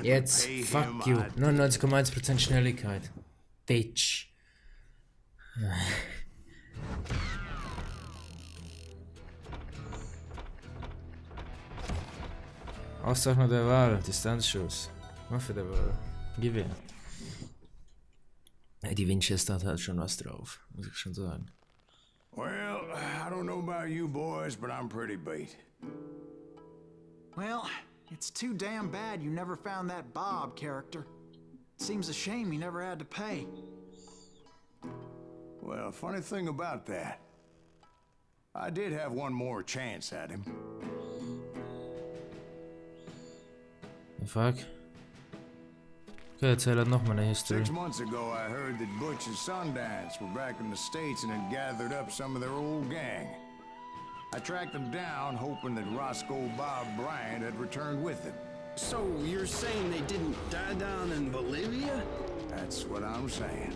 Jetzt, fuck you. 99,1% Schnelligkeit. Bitch. Auszeichnung der Wahl, Distanzschuss. Waffe der Wahl. Gewehr. Die Winchester hat halt schon was drauf, muss ich schon sagen. Well, I don't know about you boys, but I'm pretty beat. Well, it's too damn bad you never found that Bob character. Seems a shame he never had to pay. Well, funny thing about that, I did have one more chance at him. The fuck? Okay, erzähl halt noch mal eine History. 6 months ago, I heard that Butch and Sundance were back in the States and had gathered up some of their old gang. I tracked them down, hoping that Roscoe Bob Bryant had returned with them. So you're saying they didn't die down in Bolivia? That's what I'm saying.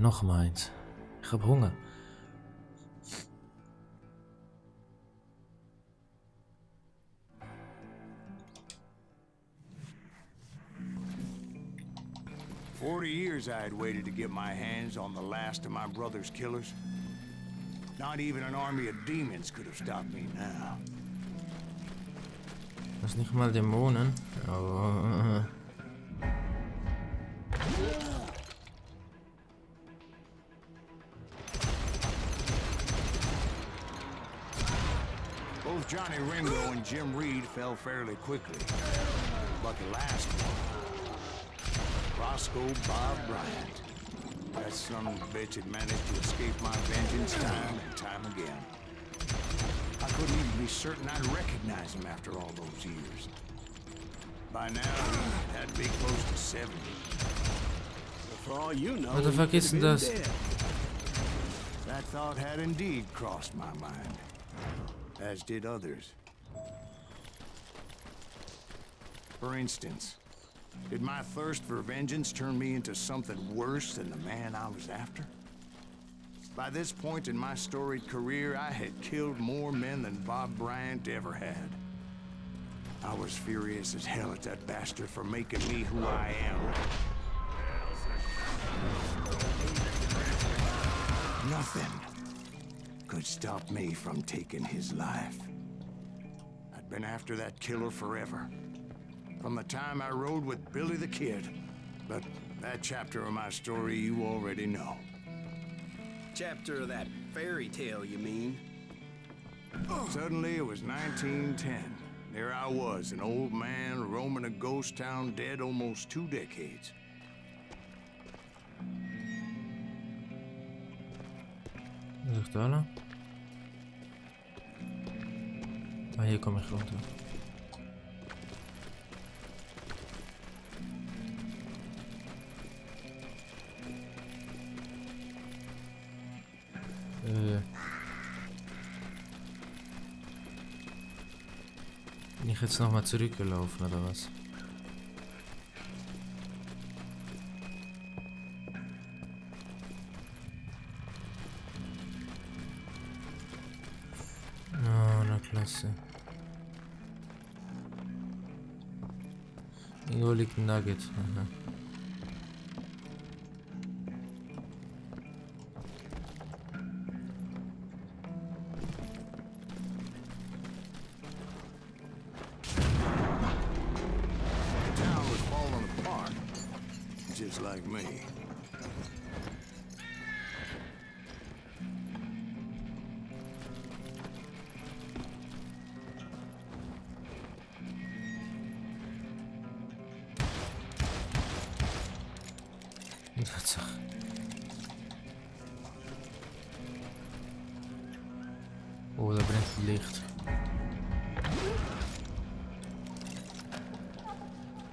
Noch mal eins. Ich hab Hunger. For 40 years I had waited to get my hands on the last of my brother's killers. Not even an army of demons could have stopped me now. Das ist nicht mal Dämonen. Aber... Both Johnny Ringo and Jim Reed fell fairly quickly. But the last one, Roscoe Bob Bryant. That son of a bitch had managed to escape my vengeance time and time again. I couldn't even be certain I'd recognize him after all those years. By now, he had to be close to 70. For all you know, What the fuck is das? That thought had indeed crossed my mind, as did others. For instance, did my thirst for vengeance turn me into something worse than the man I was after? By this point in my storied career, I had killed more men than Bob Bryant ever had. I was furious as hell at that bastard for making me who I am. Nothing could stop me from taking his life. I'd been after that killer forever. From the time I rode with Billy the Kid. But that chapter of my story you already know. Chapter of that fairy tale, you mean? Suddenly it was 1910. There I was, an old man roaming a ghost town dead almost 2 decades. Ligt daar nou? Ah, hier kom ik runter. Bin ich jetzt nochmal zurückgelaufen oder was? Oh, na klasse. Irgendwo liegt ein Nugget. Aha. Just like me. Tatsache. Oh, da brennt het licht.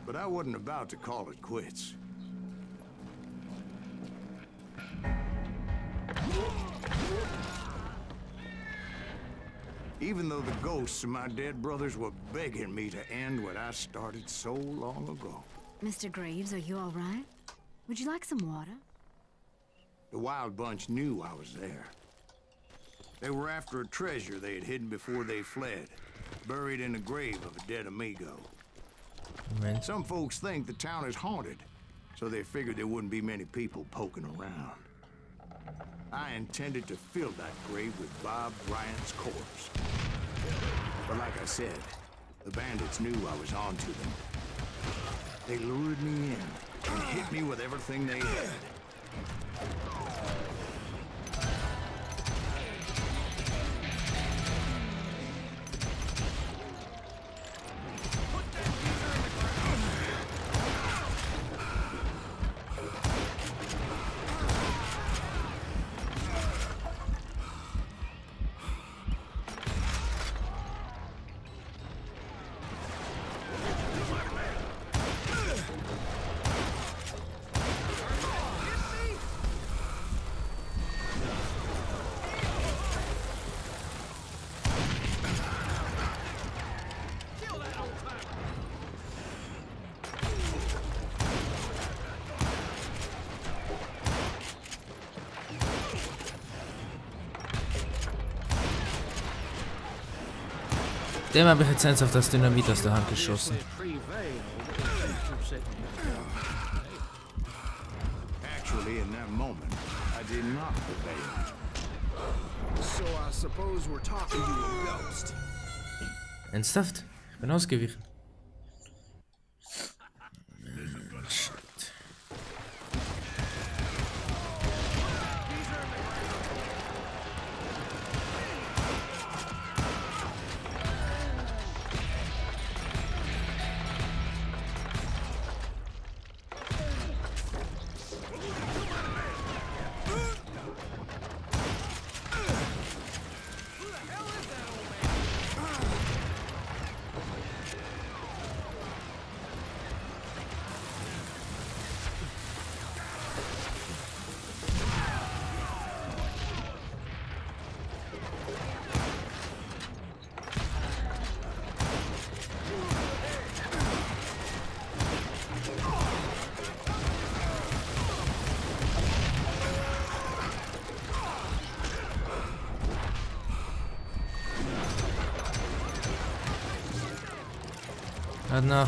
But I wasn't about to call it quits. Even though the ghosts of my dead brothers were begging me to end what I started so long ago. Mr. Graves, are you all right? Would you like some water? The Wild Bunch knew I was there. They were after a treasure they had hidden before they fled, buried in the grave of a dead amigo. Moment. Some folks think the town is haunted, so they figured there wouldn't be many people poking around. I intended to fill that grave with Bob Bryant's corpse. But like I said, the bandits knew I was on to them. They lured me in and hit me with everything they had. Dem habe ich jetzt eins auf das Dynamit aus der Hand geschossen. Actually, in that moment, I did not prevail. So I suppose we're talking to a ghost. Ernsthaft? Ich bin ausgewichen. Shit.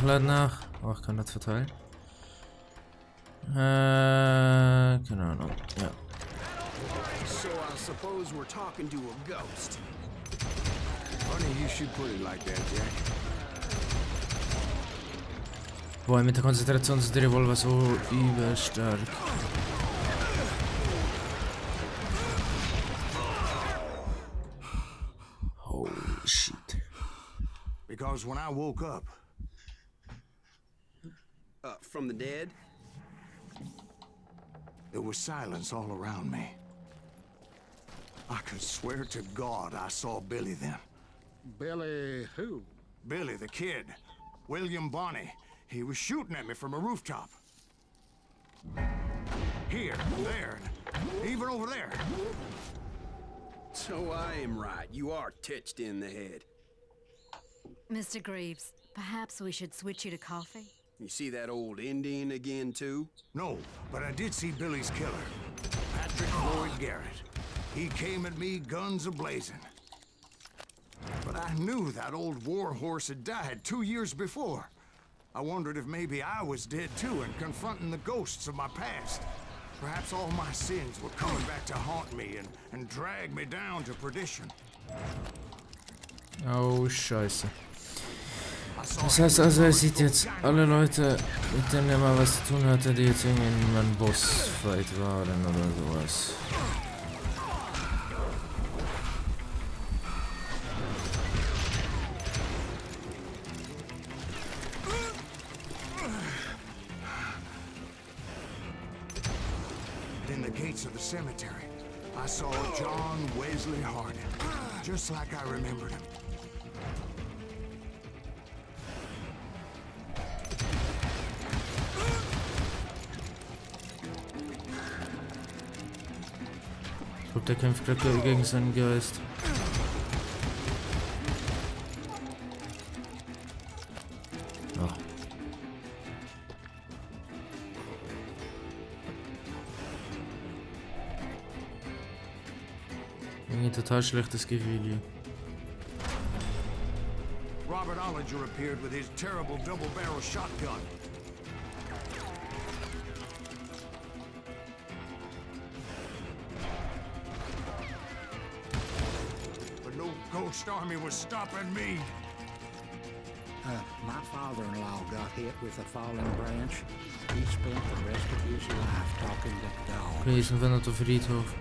Lad nach. Oh, ich kann das verteilen. Keine Ahnung. Ja. So I suppose we're talking to a ghost. Funny you should put it like that, Jack. Boah, mit der Konzentration ist der Revolver so überstark. Holy shit. Because when I woke up, From the dead? there was silence all around me. I could swear to God I saw Billy then. Billy who? Billy, the kid. William Bonney. He was shooting at me from a rooftop. Here, there, and even over there. So I am right. You are touched in the head. Mr. Greaves, perhaps we should switch you to coffee? You see that old Indian again, too? No, but I did see Billy's killer. Patrick Lloyd Garrett. He came at me guns a-blazing. But I knew that old war horse had died 2 years before. I wondered if maybe I was dead too and confronting the ghosts of my past. Perhaps all my sins were coming back to haunt me and drag me down to perdition. Oh, scheiße. Das heißt also, er sieht jetzt alle Leute, mit denen er mal was zu tun hatte, die jetzt irgendwie in einem Bossfight waren oder sowas. In the gates of the cemetery, I saw John Wesley Hardin, just like I remembered him. Ich glaube, der kämpft gerade gegen seinen Geist. Oh. Irgendwie ein total schlechtes Gefühl hier. Robert Ollinger appeared with his terrible double-barrel shotgun. But no ghost army was stopping me. My father-in-law got hit with a falling branch. He spent the rest of his life talking to dogs. Okay, ist van het Friedhof.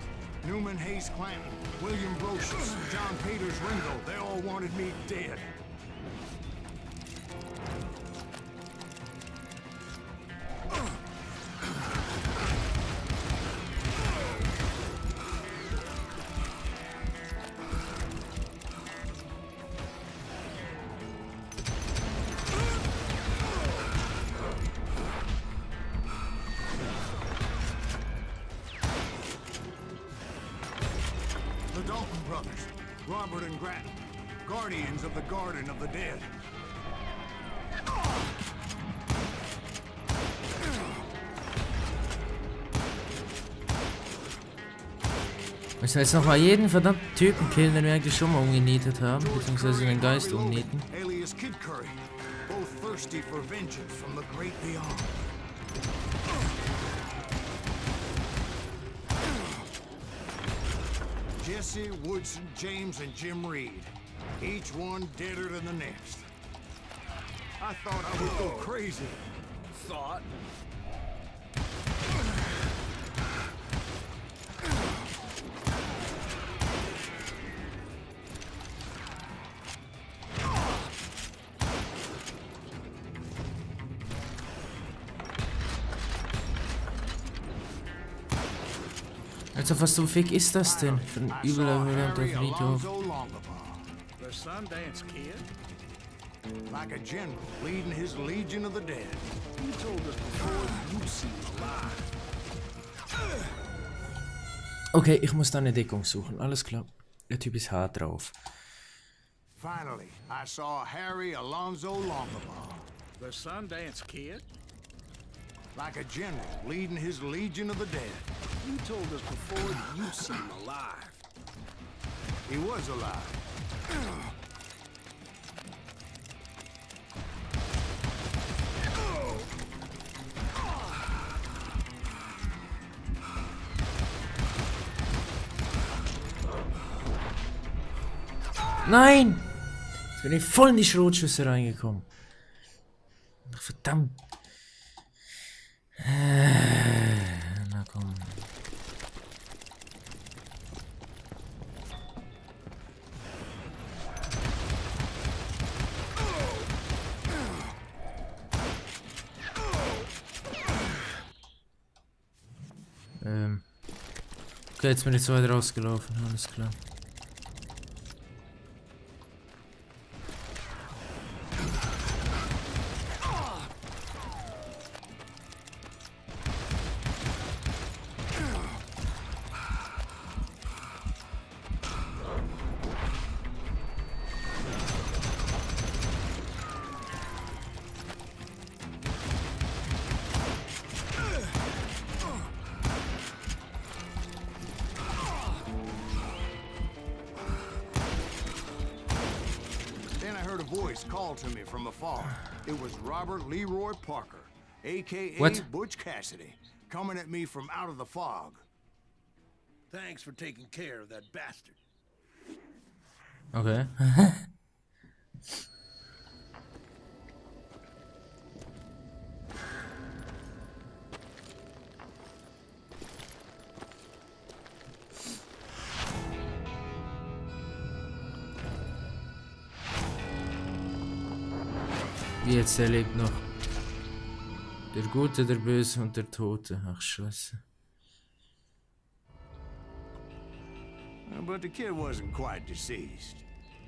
Newman Hayes Clanton, William Brocious, John Peters Ringo, they all wanted me dead. Robert and Grattan, guardians of the Garden of the Dead. Ich soll jetzt nochmal jeden verdammten Typen killen, den wir eigentlich schon mal umgenietet haben, beziehungsweise den Geist umnieten. Alias Kid Curry, both thirsty for vengeance from the great beyond. Jesse, Woodson, James, and Jim Reed. Each one deader than the next. I thought I would go crazy. Thought? Also was zum Fick ist das denn? Für ein übler verdammter Friedhof. The Sundance Kid? Like a general leading his legion of the dead. You told us before you seen alive. Okay, ich muss da eine Deckung suchen. Alles klar. Der Typ ist hart drauf. Finally, I saw Harry Alonzo Longabaugh. The Sundance Kid? Like a general leading his legion of the dead. You told us before you seen alive. He was alive. Nein! Jetzt bin ich voll in die Schrotschüsse reingekommen. Ach, verdammt. Na komm. Okay, jetzt bin ich zu weit rausgelaufen, alles klar. Called to me from afar. It was Robert Leroy Parker, a.k.a. What? Butch Cassidy, coming at me from out of the fog. Thanks for taking care of that bastard. Okay. Wie jetzt, er lebt noch. Der Gute, der Böse und der Tote. Ach, Scheiße. But the kid wasn't quite deceased.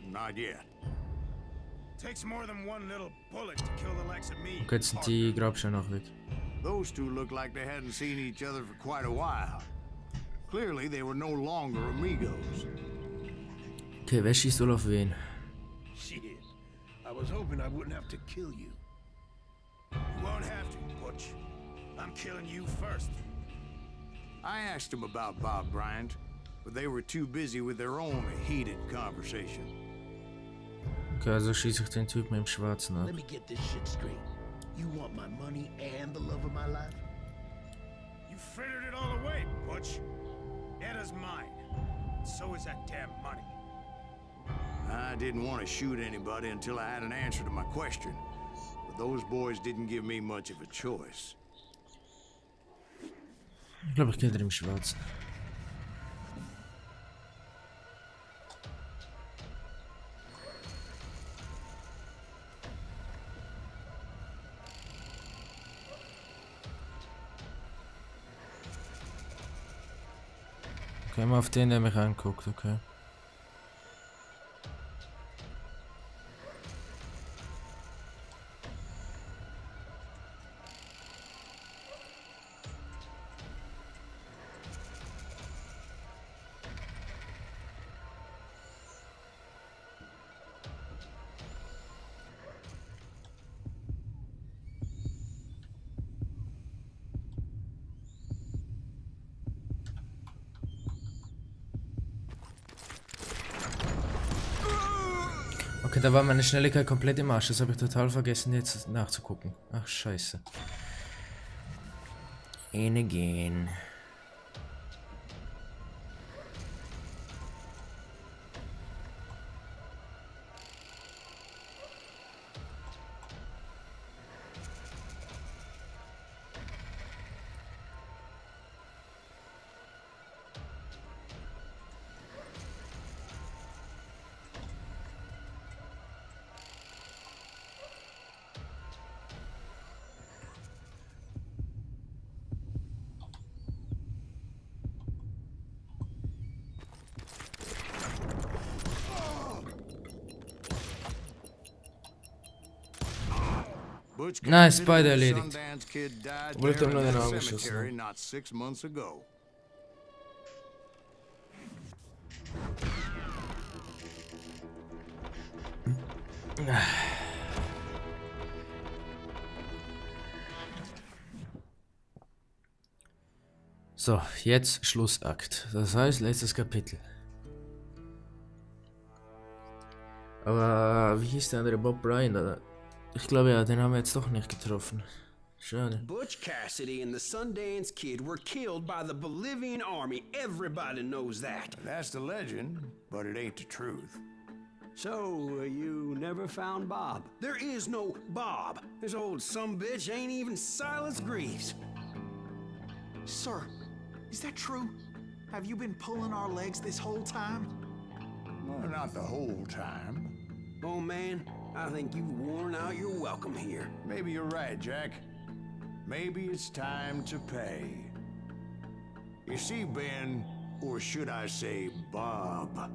Not yet. Takes more than one little bullet to kill the likes of me. Okay, jetzt sind die Grabsteine noch weg. Those two looked like they hadn't seen each other for quite a while. Clearly, they were no longer amigos. Okay, wer schießt wohl auf wen? Shit. I was hoping I wouldn't have to kill you. You won't have to, Butch. I'm killing you first. I asked him about Bob Bryant, but they were too busy with their own heated conversation. Okay, also schieße ich den Typ mit dem Schwarzen ab. Let me get this shit straight. You want my money and the love of my life? You frittered it all away, Butch. Etta's mine. So is that damn money. I didn't want to shoot anybody until I had an answer to my question, but those boys didn't give me much of a choice. Ich glaube, ich kenne den im Schwarzen. Okay, mal auf den, der mich anguckt, okay. Okay, da war meine Schnelligkeit komplett im Arsch. Das habe ich total vergessen, jetzt nachzugucken. Ach, scheiße. And again. Nice, beide erledigt. Obwohl ich doch nur den Augen geschossen habe. Not 6 months ago. So, jetzt Schlussakt. Das heißt, letztes Kapitel. Aber wie hieß der andere? Bob Bryan? Oder? Ich glaube ja, den haben wir jetzt doch nicht getroffen. Schade. Butch Cassidy and the Sundance Kid were killed by the Bolivian army. Everybody knows that. That's the legend, but it ain't the truth. So, you never found Bob? There is no Bob. This old sumbitch ain't even Silas Greaves. Sir, is that true? Have you been pulling our legs this whole time? Well, not the whole time. Oh man, I think you've worn out your welcome here. Maybe you're right, Jack. Maybe it's time to pay. You see, Ben, or should I say Bob,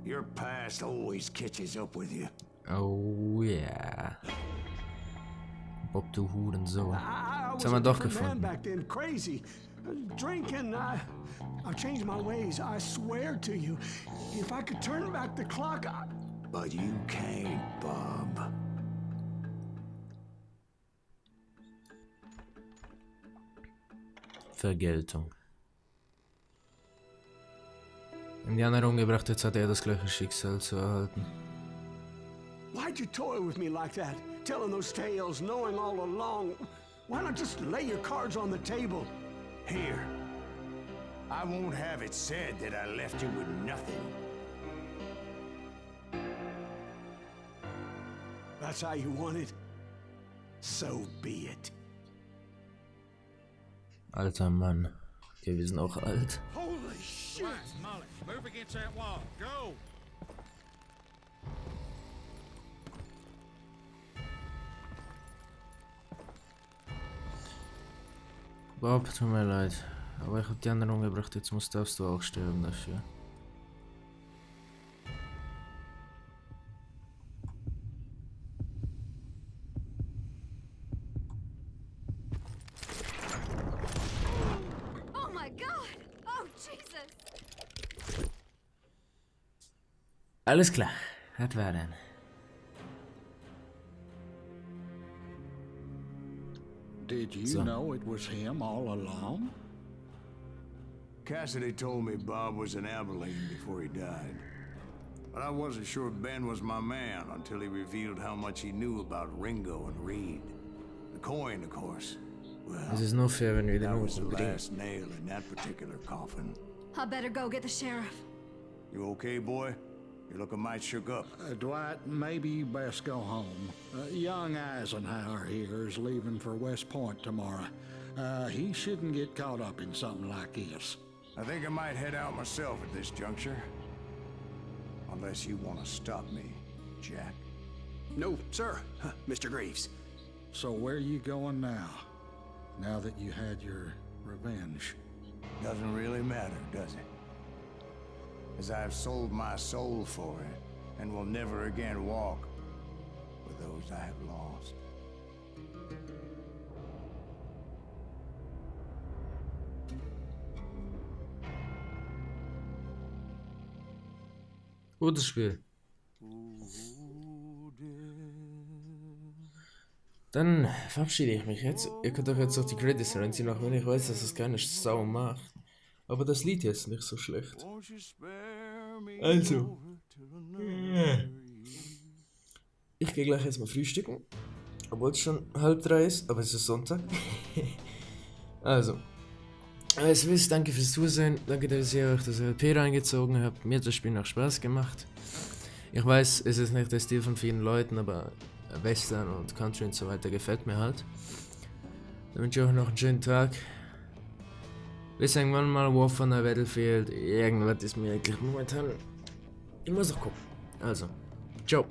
your past always catches up with you. Oh yeah. Bob, du Hurensohn. I Das was haben wir a doch different man gefunden. back then, crazy. Drinking, I've changed my ways, I swear to you. If I could turn back the clock, But you can't, Bob. Vergeltung. Indianer umgebracht, jetzt hat er das gleiche Schicksal zu erhalten. Why'd you toy with me like that? Telling those tales, knowing all along. Why not just lay your cards on the table? Here. I won't have it said that I left you with nothing. That's how you want it? So be it. Alter Mann. Okay, wir sind auch alt. Holy shit! Relax, Molly. Move against that wall. Go! Bob, tut mir leid. Aber ich hab die anderen umgebracht, jetzt darfst du auch sterben dafür. Oh my god! Oh Jesus! Alles klar, das war dann. Did you So. know it was him all along? Cassidy told me Bob was in Abilene before he died. But I wasn't sure Ben was my man until he revealed how much he knew about Ringo and Reed. The coin, of course. Well, Es ist nur fair, wenn wir den that was the umbringen. last nail in that particular coffin. I better go get the sheriff. You okay, boy? You're looking mighty shook up. Dwight, maybe you best go home. Young Eisenhower here is leaving for West Point tomorrow. He shouldn't get caught up in something like this. I think I might head out myself at this juncture. Unless you want to stop me, Jack. No, sir, Mr. Greaves. So where are you going now? Now that you had your revenge? Doesn't really matter, does it? As I've sold my soul for it, and will never again walk with those I have lost. Gutes Spiel. Dann verabschiede ich mich jetzt. Ihr könnt euch jetzt auch die Credits reinziehen, auch wenn ich weiß, dass es keine Sau macht. Aber das Lied jetzt nicht so schlecht. Also. Ich gehe gleich jetzt mal frühstücken. Obwohl es schon 2:30 ist, aber es ist Sonntag. Also. Als ihr wisst, danke fürs Zusehen. Danke, dass ihr euch das LP reingezogen habt. Mir hat das Spiel noch Spaß gemacht. Ich weiß, es ist nicht der Stil von vielen Leuten, aber Western und Country und so weiter gefällt mir halt. Dann wünsche ich euch noch einen schönen Tag. Bis irgendwann mal War von der Battlefield. Irgendwas ist mir eigentlich momentan. Ich muss noch gucken. Also, ciao.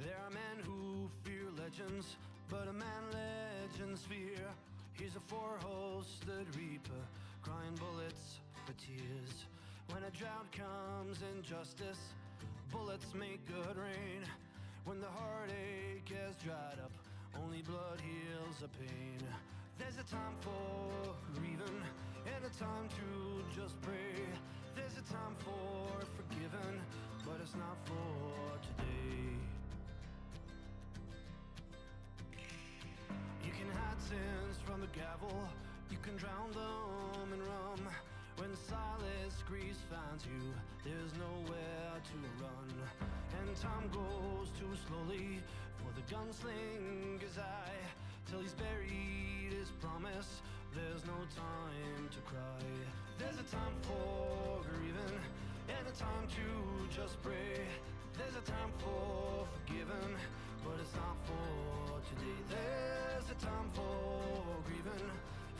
There are men who fear legends, but a man legends fear. He's a four-hosted reaper, crying bullets for tears. When a drought comes in justice, bullets make good rain. When the heartache has dried up, only blood heals the pain. There's a time for grieving, and a time to just pray. There's a time for forgiving, but it's not for today. You can hide sins from the gavel, you can drown them in rum. When silence grease finds you, there's nowhere to run. And time goes too slowly for the gunslinger's eye. Till he's buried his promise, there's no time to cry. There's a time for grieving, and a time to just pray. There's a time for forgiving, but it's not for today. There's a time for grieving,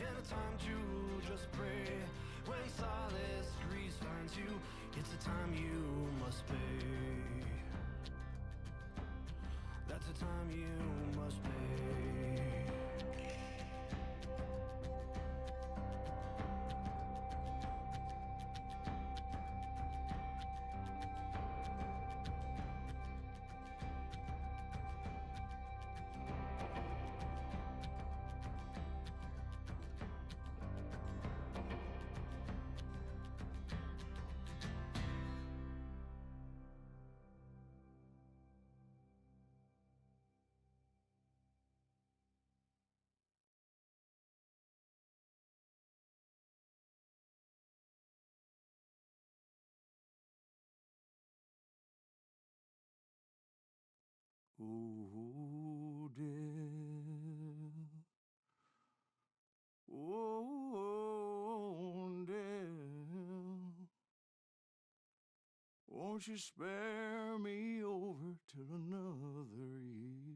and a time to just pray. When silence grease finds you, it's a time you must pay. That's a time you must pay. Oh, dear. Oh, dear. Won't you spare me over till another year?